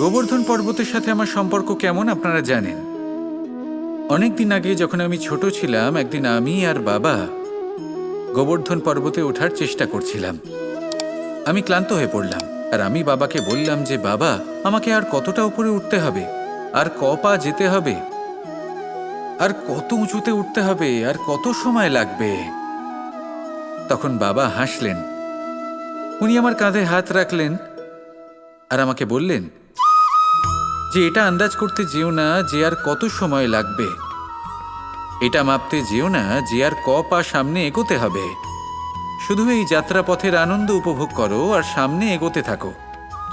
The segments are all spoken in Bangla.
গোবর্ধন পর্বতের সাথে আমার সম্পর্ক কেমন আপনারা জানেন। অনেকদিন আগে যখন আমি ছোট ছিলাম, একদিন আমি আর বাবা গোবর্ধন পর্বতে ওঠার চেষ্টা করছিলাম। আমি ক্লান্ত হয়ে পড়লাম আর আমি বাবাকে বললাম যে বাবা, আমাকে আর কতটা উপরে উঠতে হবে, আর পা যেতে হবে, আর কত উঁচুতে উঠতে হবে, আর কত সময় লাগবে। তখন বাবা হাসলেন। উনি আমার কাঁধে হাত রাখলেন আর আমাকে বললেন যে এটা আন্দাজ করতে যেও না যে আর কত সময় লাগবে, এটা মাপতে যেও না যে আর পা সামনে এগোতে হবে। শুধু এই যাত্রাপথের আনন্দ উপভোগ করো আর সামনে এগোতে থাকো।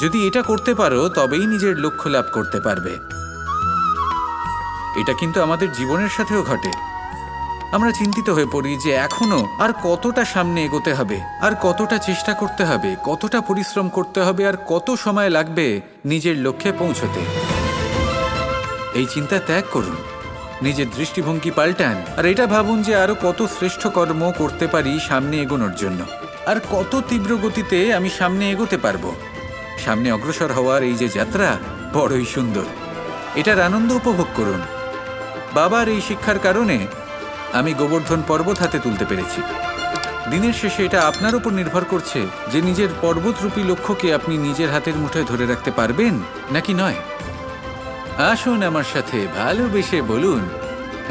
যদি এটা করতে পারো তবেই নিজের লক্ষ্য লাভ করতে পারবে। এটা কিন্তু আমাদের জীবনের সাথেও ঘটে। আমরা চিন্তিত হয়ে পড়ি যে এখনো আর কতটা সামনে এগোতে হবে, আর কতটা চেষ্টা করতে হবে, কতটা পরিশ্রম করতে হবে, আর কত সময় লাগবে নিজের লক্ষ্যে পৌঁছতে। এই চিন্তা ত্যাগ করুন, নিজের দৃষ্টিভঙ্গি পাল্টান আর এটা ভাবুন যে আরো কত শ্রেষ্ঠ কর্ম করতে পারি সামনে এগোনোর জন্য, আর কত তীব্র গতিতে আমি সামনে এগোতে পারবো। সামনে অগ্রসর হওয়ার এই যে যাত্রা বড়ই সুন্দর, এটার আনন্দ উপভোগ করুন। বাবার এই শিক্ষার কারণে আমি গোবর্ধন পর্বত হাতে তুলতে পেরেছি। দিনের শেষে এটা আপনার উপর নির্ভর করছে যে নিজের পর্বতরূপী লক্ষ্যকে আপনি নিজের হাতের মুঠোয় ধরে রাখতে পারবেন নাকি নয়। আসুন আমার সাথে ভালোবেসে বলুন,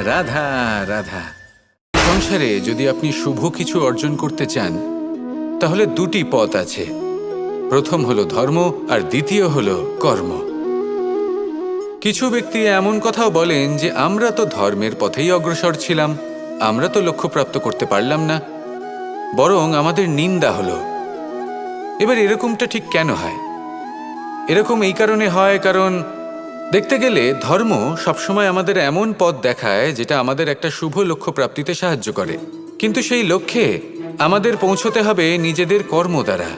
রাধা রাধা। সংসারে যদি আপনি শুভ কিছু অর্জন করতে চান তাহলে দুটি পথ আছে। প্রথম হলো ধর্ম আর দ্বিতীয় হলো কর্ম। কিছু ব্যক্তি এমন কথাও বলেন যে আমরা তো ধর্মের পথেই অগ্রসর ছিলাম, আমরা তো লক্ষ্য প্রাপ্ত করতে পারলাম না, বরং আমাদের নিন্দা হলো। এবার এরকমটা ঠিক কেন হয়? এরকম এই কারণে হয় কারণ দেখতে গেলে ধর্ম সবসময় আমাদের এমন পথ দেখায় যেটা আমাদের একটা শুভ লক্ষ্য প্রাপ্তিতে সাহায্য করে, কিন্তু সেই লক্ষ্যে আমাদের পৌঁছতে হবে নিজেদের কর্ম দ্বারা।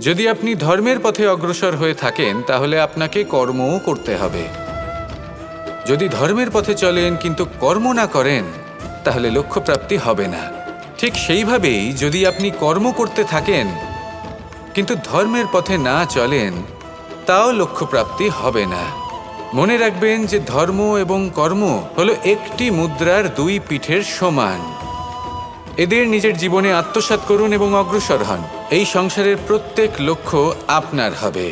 যদি আপনি ধর্মের পথে অগ্রসর হয়ে থাকেন তাহলে আপনাকে কর্মও করতে হবে। যদি ধর্মের পথে চলেন কিন্তু কর্ম না করেন তাহলে লক্ষ্য প্রাপ্তি হবে না। ঠিক সেইভাবেই যদি আপনি কর্ম করতে থাকেন কিন্তু ধর্মের পথে না চলেন তাও লক্ষ্য প্রাপ্তি হবে না। মনে রাখবেন যে ধর্ম এবং কর্ম হলো একটি মুদ্রার দুই পিঠের সমান। এদের নিজের জীবনে আত্মসাৎ করুন এবং অগ্রসর হন। এই সংসারের প্রত্যেক লক্ষ্য আপনার হবে।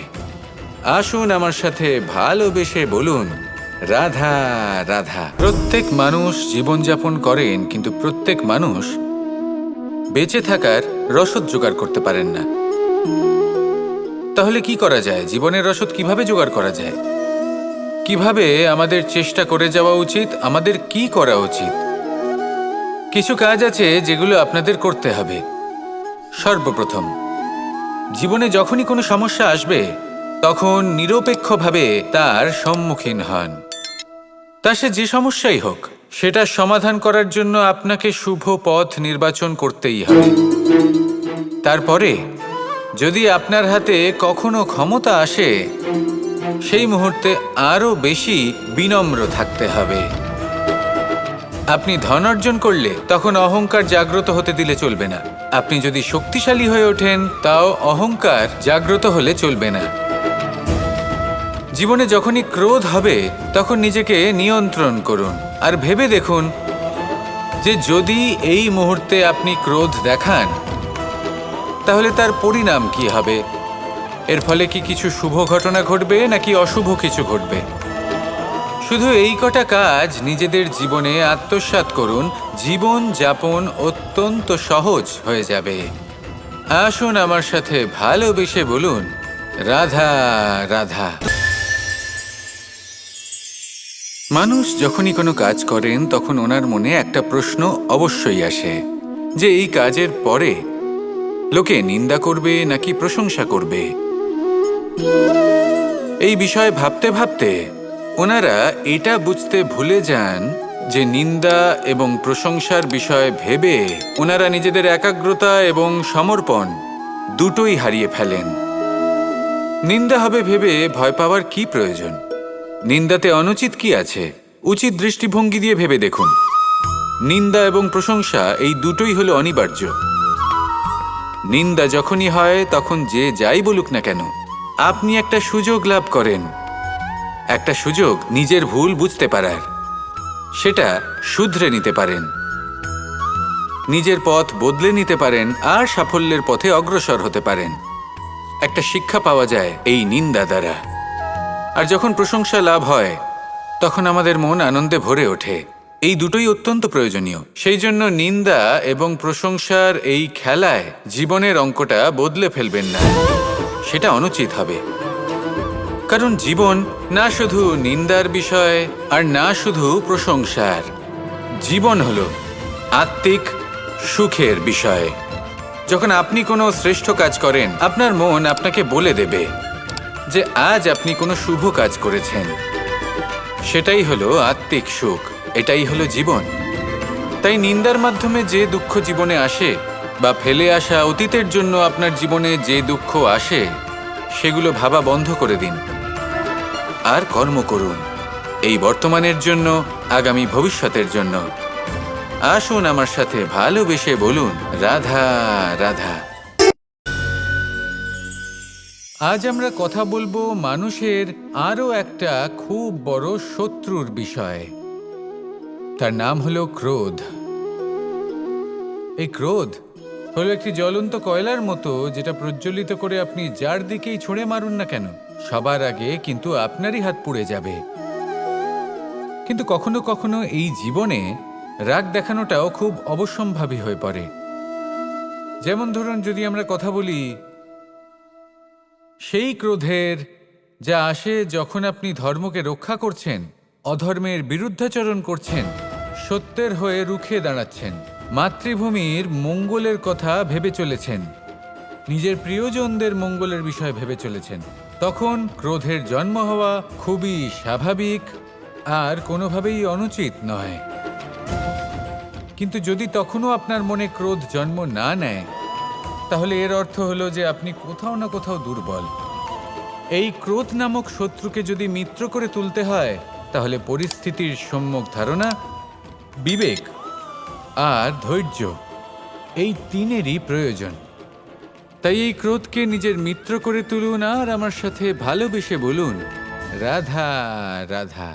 আসুন আমার সাথে ভালোবেসে বলুন, রাধা রাধা। প্রত্যেক মানুষ জীবনযাপন করেন কিন্তু প্রত্যেক মানুষ বেঁচে থাকার রসদ জোগাড় করতে পারেন না। তাহলে কি করা যায়? জীবনের রসদ কিভাবে জোগাড় করা যায়? কিভাবে আমাদের চেষ্টা করে যাওয়া উচিত? আমাদের কি করা উচিত? কিছু কাজ আছে যেগুলো আপনাদের করতে হবে। সর্বপ্রথম, জীবনে যখনই কোনো সমস্যা আসবে তখন নিরপেক্ষভাবে তার সম্মুখীন হন। তা সে যে সমস্যাই হোক, সেটা সমাধান করার জন্য আপনাকে শুভ পথ নির্বাচন করতেই হবে। তারপরে যদি আপনার হাতে কখনো ক্ষমতা আসে, সেই মুহূর্তে আরো বেশি বিনম্র থাকতে হবে। আপনি ধন অর্জন করলে তখন অহংকার জাগ্রত হতে দিলে চলবে না। আপনি যদি শক্তিশালী হয়ে ওঠেন তাও অহংকার জাগ্রত হলে চলবে না। জীবনে যখনই ক্রোধ হবে তখন নিজেকে নিয়ন্ত্রণ করুন আর ভেবে দেখুন যে যদি এই মুহূর্তে আপনি ক্রোধ দেখান তাহলে তার পরিণাম কি হবে। এর ফলে কি কিছু শুভ ঘটনা ঘটবে নাকি অশুভ কিছু ঘটবে? শুধু এই কটা কাজ নিজেদের জীবনে আত্মসাৎ করুন, জীবন যাপন অত্যন্ত সহজ হয়ে যাবে। আসুন আমার সাথে ভালোবেসে বলুন, রাধা রাধা। মানুষ যখনই কোনো কাজ করেন তখন ওনার মনে একটা প্রশ্ন অবশ্যই আসে যে এই কাজের পরে লোকে নিন্দা করবে নাকি প্রশংসা করবে। এই বিষয়ে ভাবতে ভাবতে ওনারা এটা বুঝতে ভুলে যান যে নিন্দা এবং প্রশংসার বিষয় ভেবে ওনারা নিজেদের একাগ্রতা এবং সমর্পণ দুটোই হারিয়ে ফেলেন। নিন্দা হবে ভেবে ভয় পাওয়ার কি প্রয়োজন? নিন্দাতে অনুচিত কি আছে? উচিত দৃষ্টিভঙ্গি দিয়ে ভেবে দেখুন। নিন্দা এবং প্রশংসা এই দুটোই হলো অনিবার্য। নিন্দা যখনই হয় তখন যে যাই বলুক না কেন, আপনি একটা সুযোগ লাভ করেন একটা সুযোগ নিজের ভুল বুঝতে পারার, সেটা শুধরে নিতে পারেন, নিজের পথ বদলে নিতে পারেন আর সাফল্যের পথে অগ্রসর হতে পারেন। একটা শিক্ষা পাওয়া যায় এই নিন্দা দ্বারা। আর যখন প্রশংসা লাভ হয় তখন আমাদের মন আনন্দে ভরে ওঠে। এই দুটোই অত্যন্ত প্রয়োজনীয়। সেই জন্য নিন্দা এবং প্রশংসার এই খেলায় জীবনের অঙ্কটা বদলে ফেলবেন না, সেটা অনুচিত হবে। কারণ জীবন না শুধু নিন্দার বিষয় আর না শুধু প্রশংসার, জীবন হলো আত্মিক সুখের বিষয়। যখন আপনি কোনো শ্রেষ্ঠ কাজ করেন, আপনার মন আপনাকে বলে দেবে যে আজ আপনি কোনো শুভ কাজ করেছেন। সেটাই হলো আত্মিক সুখ, এটাই হলো জীবন। তাই নিন্দার মাধ্যমে যে দুঃখ জীবনে আসে বা ফেলে আসা অতীতের জন্য আপনার জীবনে যে দুঃখ আসে, সেগুলো ভাবা বন্ধ করে দিন আর কর্ম করুন এই বর্তমানের জন্য, আগামী ভবিষ্যতের জন্য। আসুন আমার সাথে ভালোবেসে বলুন, রাধা রাধা। আজ আমরা কথা বলবো মানুষের আরও একটা খুব বড় শত্রুর বিষয়। তার নাম হলো ক্রোধ। এই ক্রোধ হলো একটি জ্বলন্ত কয়লার মতো, যেটা প্রজ্বলিত করে আপনি যার দিকেই ছুঁড়ে মারুন না কেন, সবার আগে কিন্তু আপনারই হাত পুড়ে যাবে। কিন্তু কখনো কখনো এই জীবনে রাগ দেখানোটাও খুব অবশ্যম্ভাবী হয়ে পড়ে। যেমন ধরুন, যদি আমরা কথা বলি সেই ক্রোধের, যা আসে যখন আপনি ধর্মকে রক্ষা করছেন, অধর্মের বিরুদ্ধাচরণ করছেন, সত্যের হয়ে রুখে দাঁড়াচ্ছেন, মাতৃভূমির মঙ্গলের কথা ভেবে চলেছেন, নিজের প্রিয়জনদের মঙ্গলের বিষয় ভেবে চলেছেন, তখন ক্রোধের জন্ম হওয়া খুবই স্বাভাবিক আর কোনোভাবেই অনুচিত নয়। কিন্তু যদি তখনও আপনার মনে ক্রোধ জন্ম না নেয়, তাহলে এর অর্থ হলো যে আপনি কোথাও না কোথাও দুর্বল। এই ক্রোধ নামক শত্রুকে যদি মিত্র করে তুলতে হয়, তাহলে পরিস্থিতির সম্যক ধারণা, বিবেক আর ধৈর্য, এই তিনেরই প্রয়োজন। তাই এই ক্রোধকে নিজের মিত্র করে তুলুন আর আমার সাথে ভালোবেসে বলুন, রাধা রাধা।